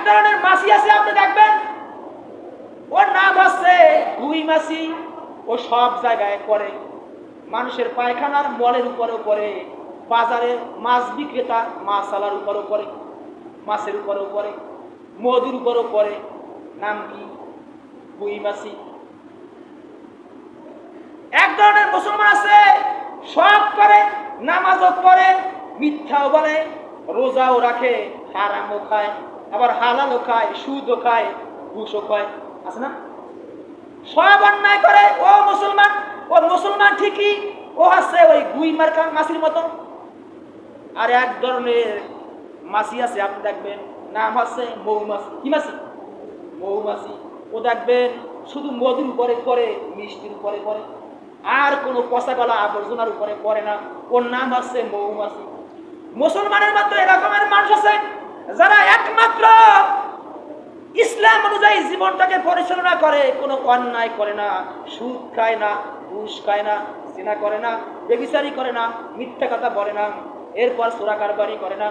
ধরনের মাছি আছে আপনি দেখবেন, ওর নাম হচ্ছে গুই মাছি। ও সব জায়গায় করে, মানুষের পায়খানার মলের উপরেও পড়ে, বাজারে মাছ বিক্রেতা মাছ আলার উপরও পড়ে, মাছের উপরেও পড়ে, মধুর উপরও পড়ে। নাম কি? গুই মাছি। এক ধরনের মুসলমান আছে, সব করে, নামাজও পড়ে, মিথ্যাও বলে, রোজাও রাখে, হারামও খায়, আবার হালালও খায়, সুদও খায়, ঘুষও খায়, আছে না? সব অন্যায় করে। ও মুসলমান, ও মুসলমান ঠিকই, ও আছে ওই গুই মার্কা মাছির মতো। আর এক ধরনের মাছি আছে আপনি দেখবেন, নাম আছে মৌমাছি। কি মাছি? মৌমাছি। ও দেখবেন শুধু মধুর উপরে পড়ে, মিষ্টির উপরে পড়ে, আর কোনো পচা গলা আবর্জনার উপরে পড়ে না। ওর নাম আছে মৌমাছি। মুসলমানের মধ্যে এরকমের মানুষ আছে যারা একমাত্র ইসলাম অনুযায়ী জীবনটাকে পরিচালনা করে, কোনো অন্যায় করে না, সুদ খায় না, ঘুষ খায় না, জিনা করে না, বেবিচারি করে না, মিথ্যা কথা বলে না, এরপর চোরা কারবারি করে না।